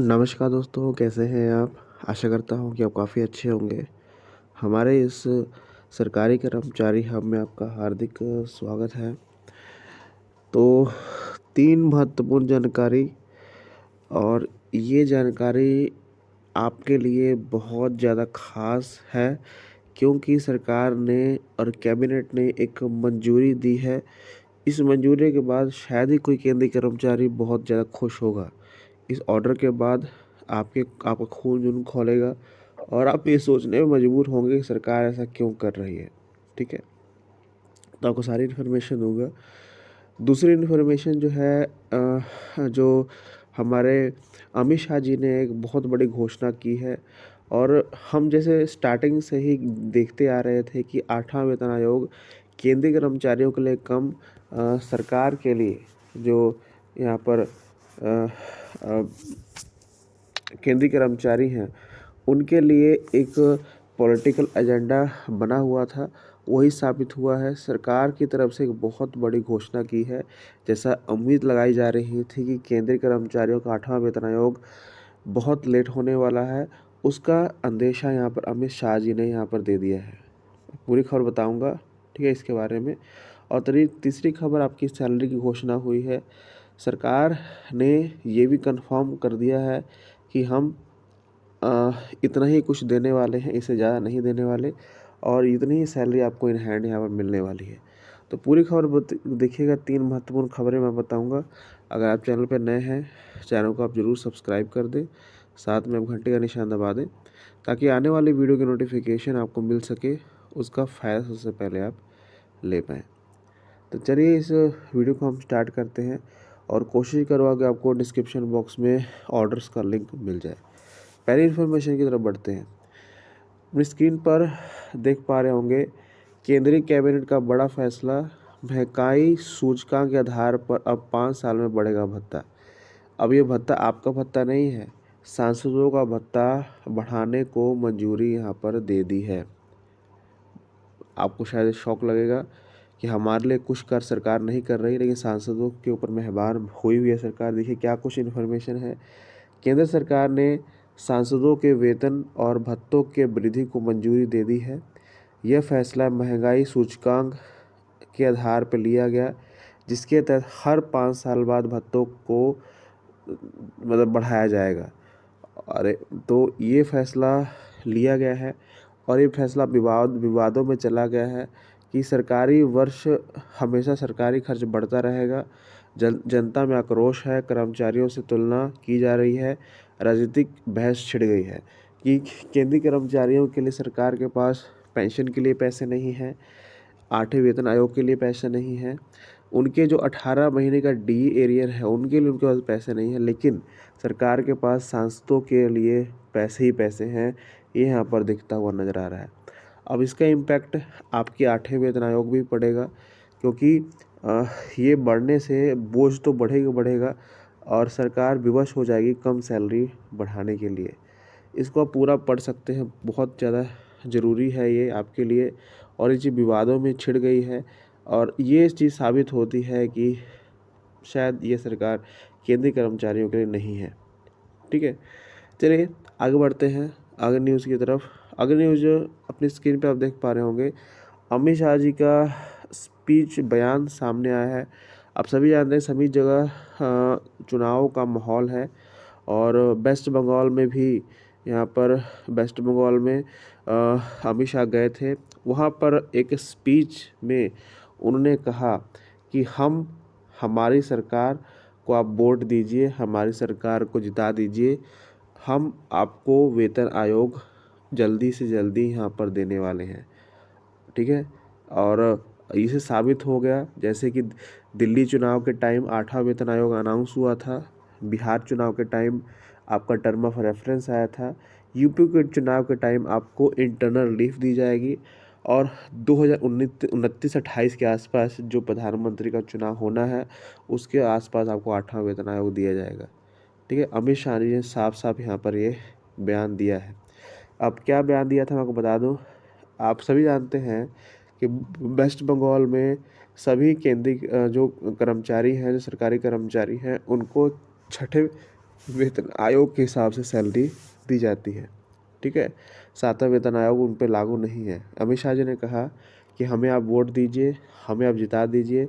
नमस्कार दोस्तों, कैसे हैं आप? आशा करता हूँ कि आप काफ़ी अच्छे होंगे। हमारे इस सरकारी कर्मचारी हब में आपका हार्दिक स्वागत है। तो 3 महत्वपूर्ण जानकारी और ये जानकारी आपके लिए बहुत ज़्यादा ख़ास है क्योंकि सरकार ने और कैबिनेट ने एक मंजूरी दी है। इस मंजूरी के बाद शायद ही कोई केंद्रीय कर्मचारी बहुत ज़्यादा खुश होगा। इस ऑर्डर के बाद आपका खून-जून खौलेगा और आप ये सोचने में मजबूर होंगे कि सरकार ऐसा क्यों कर रही है, ठीक है? तो आपको सारी इन्फॉर्मेशन दूँगा। दूसरी इन्फॉर्मेशन जो है जो हमारे अमित शाह जी ने एक बहुत बड़ी घोषणा की है और हम जैसे स्टार्टिंग से ही देखते आ रहे थे कि 8वां वेतन आयोग केंद्रीय कर्मचारियों के लिए कम सरकार के लिए जो यहाँ पर अ, केंद्रीय कर्मचारी हैं, उनके लिए एक पॉलिटिकल एजेंडा बना हुआ था, वही साबित हुआ है। सरकार की तरफ से एक बहुत बड़ी घोषणा की है, जैसा उम्मीद लगाई जा रही थी कि केंद्रीय कर्मचारियों का 8वां वेतन आयोग बहुत लेट होने वाला है, उसका अंदेशा यहाँ पर अमित शाह जी ने यहाँ पर दे दिया है। पूरी खबर बताऊँगा, ठीक है, इसके बारे में। और तीसरी खबर आपकी सैलरी की घोषणा हुई है। सरकार ने ये भी कन्फर्म कर दिया है कि हम इतना ही कुछ देने वाले हैं, इससे ज़्यादा नहीं देने वाले और इतनी ही सैलरी आपको इन हैंड यहाँ पर मिलने वाली है। तो पूरी खबर देखिएगा, 3 महत्वपूर्ण खबरें मैं बताऊँगा। अगर आप चैनल पे नए हैं, चैनल को आप ज़रूर सब्सक्राइब कर दें, साथ में आप घंटे का निशान दबा दें, ताकि आने वाली वीडियो की नोटिफ़िकेशन आपको मिल सके, उसका फ़ायदा सबसे पहले आप ले पाएँ। तो चलिए इस वीडियो को हम स्टार्ट करते हैं और कोशिश करूँगा कि आपको डिस्क्रिप्शन बॉक्स में ऑर्डर्स का लिंक मिल जाए। पहली इन्फॉर्मेशन की तरफ बढ़ते हैं। अपनी स्क्रीन पर देख पा रहे होंगे, केंद्रीय कैबिनेट का बड़ा फैसला, महंगाई सूचकांक के आधार पर अब 5 साल में बढ़ेगा भत्ता। अब ये भत्ता आपका भत्ता नहीं है, सांसदों का भत्ता बढ़ाने को मंजूरी यहाँ पर दे दी है। आपको शायद शौक लगेगा कि हमारे लिए कुछ कर सरकार नहीं कर रही, लेकिन सांसदों के ऊपर मेहरबान हुई है सरकार। देखिए क्या कुछ इन्फॉर्मेशन है। केंद्र सरकार ने सांसदों के वेतन और भत्तों के वृद्धि को मंजूरी दे दी है। यह फैसला महंगाई सूचकांक के आधार पर लिया गया, जिसके तहत हर 5 साल बाद भत्तों को बढ़ाया जाएगा। अरे तो ये फैसला लिया गया है और ये फैसला विवादों में चला गया है कि सरकारी वर्ष हमेशा सरकारी खर्च बढ़ता रहेगा। जनता में आक्रोश है, कर्मचारियों से तुलना की जा रही है, राजनीतिक बहस छिड़ गई है कि केंद्रीय कर्मचारियों के लिए सरकार के पास पेंशन के लिए पैसे नहीं हैं, 8वें वेतन आयोग के लिए पैसे नहीं हैं, उनके जो 18 महीने का डी एरियर है उनके लिए उनके पास पैसे नहीं हैं, लेकिन सरकार के पास सांसदों के लिए पैसे ही पैसे हैं, ये यहाँ पर दिखता हुआ नज़र आ रहा है। अब इसका इम्पैक्ट आपके 8वें वेतन आयोग भी पड़ेगा क्योंकि ये बढ़ने से बोझ तो बढ़ेगा बढ़ेगा और सरकार विवश हो जाएगी कम सैलरी बढ़ाने के लिए। इसको आप पूरा पढ़ सकते हैं, बहुत ज़्यादा ज़रूरी है ये आपके लिए और ये चीज़ विवादों में छिड़ गई है और ये चीज़ साबित होती है कि शायद ये सरकार केंद्रीय कर्मचारियों के लिए नहीं है, ठीक है। चलिए आगे बढ़ते हैं अगली न्यूज़ की तरफ। अगली न्यूज़ अपनी स्क्रीन पे आप देख पा रहे होंगे, अमित शाह जी का स्पीच बयान सामने आया है। आप सभी जानते हैं सभी जगह चुनाव का माहौल है और वेस्ट बंगाल में भी यहाँ पर वेस्ट बंगाल में अमित शाह गए थे। वहाँ पर एक स्पीच में उन्होंने कहा कि हमारी सरकार को आप वोट दीजिए, हमारी सरकार को जिता दीजिए, हम आपको वेतन आयोग जल्दी से जल्दी यहाँ पर देने वाले हैं, ठीक है। और इसे साबित हो गया, जैसे कि दिल्ली चुनाव के टाइम 8वां वेतन आयोग अनाउंस हुआ था, बिहार चुनाव के टाइम आपका टर्म ऑफ रेफरेंस आया था, यूपी के चुनाव के टाइम आपको इंटरनल रिलीफ दी जाएगी और 2029-28 के आसपास जो प्रधानमंत्री का चुनाव होना है उसके आसपास आपको 8वां वेतन आयोग दिया जाएगा, ठीक है। अमित शाह जी ने साफ साफ यहाँ पर ये बयान दिया है। अब क्या बयान दिया था मैं आपको बता दूं, आप सभी जानते हैं कि वेस्ट बंगाल में सभी केंद्रीय जो कर्मचारी हैं, जो सरकारी कर्मचारी हैं, उनको छठे वेतन आयोग के हिसाब से सैलरी दी जाती है। ठीक है, 7वां वेतन आयोग उन पे लागू नहीं है। अमित शाह जी ने कहा कि हमें आप वोट दीजिए, हमें आप जिता दीजिए,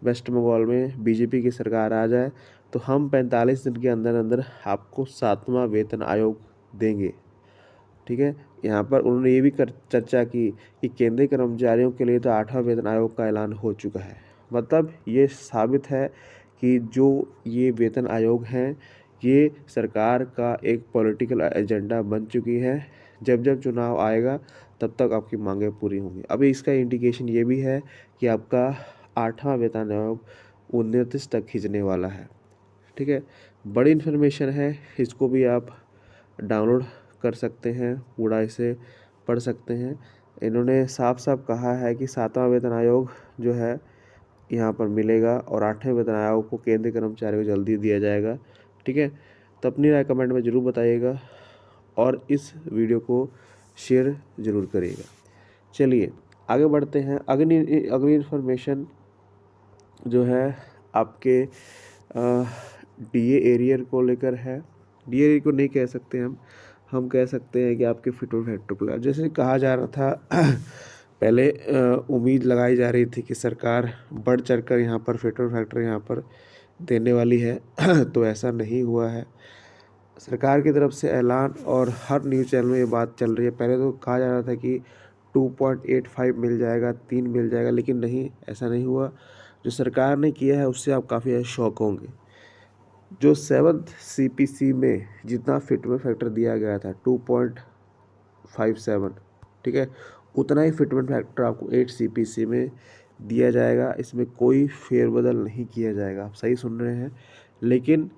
वेस्ट बंगाल में बीजेपी की सरकार आ जाए तो हम 45 दिन के अंदर अंदर आपको 7वां वेतन आयोग देंगे। ठीक है, यहाँ पर उन्होंने ये भी चर्चा की कि केंद्रीय कर्मचारियों के लिए तो 8वां वेतन आयोग का ऐलान हो चुका है। मतलब ये साबित है कि जो ये वेतन आयोग हैं ये सरकार का एक पॉलिटिकल एजेंडा बन चुकी है। जब जब चुनाव आएगा तब तक आपकी मांगें पूरी होंगी। अभी इसका इंडिकेशन ये भी है कि आपका 8वां वेतन आयोग 29 तक खींचने वाला है। ठीक है, बड़ी इन्फॉर्मेशन है, इसको भी आप डाउनलोड कर सकते हैं, पूरा इसे पढ़ सकते हैं। इन्होंने साफ साफ कहा है कि 7वां वेतन आयोग जो है यहाँ पर मिलेगा और 8वें वेतन आयोग को केंद्रीय कर्मचारियों को जल्दी दिया जाएगा। ठीक है, तो अपनी राय कमेंट में ज़रूर बताइएगा और इस वीडियो को शेयर ज़रूर करिएगा। चलिए आगे बढ़ते हैं। अगली इन्फॉर्मेशन जो है आपके डीए एरियर को लेकर है। डीए एरियर को नहीं कह सकते हम कह सकते हैं कि आपके फिटमेंट फैक्टर को, जैसे कहा जा रहा था पहले उम्मीद लगाई जा रही थी कि सरकार बढ़ चढ़कर यहाँ पर फिटमेंट फैक्टर यहाँ पर देने वाली है तो ऐसा नहीं हुआ है। सरकार की तरफ से ऐलान और हर न्यूज़ चैनल में ये बात चल रही है। पहले तो कहा जा रहा था कि 2.85 मिल जाएगा, 3 मिल जाएगा, लेकिन नहीं, ऐसा नहीं हुआ। जो सरकार ने किया है उससे आप काफ़ी शॉक होंगे। जो 7th CPC में जितना फिटमेंट फैक्टर दिया गया था 2.57, ठीक है, उतना ही फिटमेंट फैक्टर आपको 8 CPC में दिया जाएगा। इसमें कोई फेरबदल नहीं किया जाएगा। आप सही सुन रहे हैं। लेकिन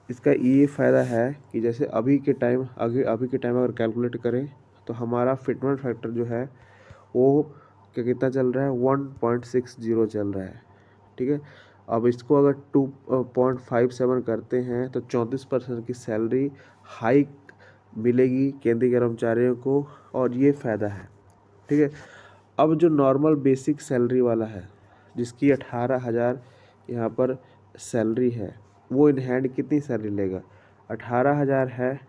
इसका ये फ़ायदा है कि जैसे अभी के टाइम अगर कैलकुलेट करें तो हमारा फिटमेंट फैक्टर जो है वो कितना चल रहा है, 1.60 चल रहा है। ठीक है, अब इसको अगर 2.57 करते हैं तो 34% की सैलरी हाइक मिलेगी केंद्रीय कर्मचारियों को और ये फ़ायदा है। ठीक है, अब जो नॉर्मल बेसिक सैलरी वाला है जिसकी 18,000 यहाँ पर सैलरी है, वो इन हैंड कितनी सैलरी लेगा, 18,000 है।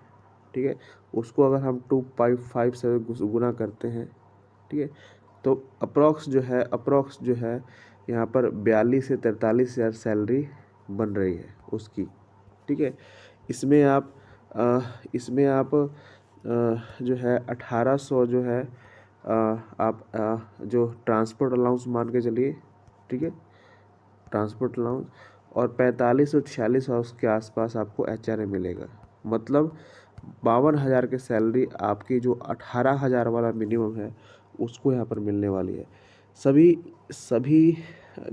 ठीक है, उसको अगर हम 2.57 गुना करते हैं, ठीक है, तो अप्रॉक्स जो है यहाँ पर 42 से 43,000 सैलरी बन रही है उसकी। ठीक है, इसमें आप जो है 1800 जो है आप जो ट्रांसपोर्ट अलाउंस मान के चलिए। ठीक है, ट्रांसपोर्ट अलाउंस और 45 और 46 के आसपास आपको HRA मिलेगा। मतलब 52,000 की सैलरी आपकी जो 18,000 वाला मिनिमम है उसको यहाँ पर मिलने वाली है। सभी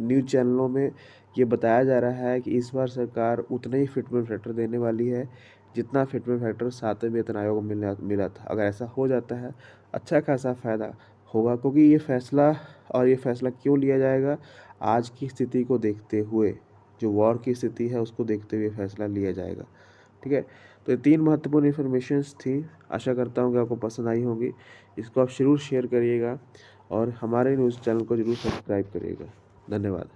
न्यूज़ चैनलों में ये बताया जा रहा है कि इस बार सरकार उतना ही फिटमेंट फैक्टर देने वाली है जितना फिटमेंट फैक्टर 7वें वेतन आयोग में मिला था। अगर ऐसा हो जाता है अच्छा खासा फ़ायदा होगा, क्योंकि ये फैसला क्यों लिया जाएगा, आज की स्थिति को देखते हुए, जो वॉर की स्थिति है उसको देखते हुए फैसला लिया जाएगा। ठीक है, तो ये 3 महत्वपूर्ण इन्फॉर्मेशंस थी। आशा करता हूँ कि आपको पसंद आई होंगी। इसको आप ज़रूर शेयर करिएगा और हमारे न्यूज़ चैनल को ज़रूर सब्सक्राइब करिएगा। धन्यवाद।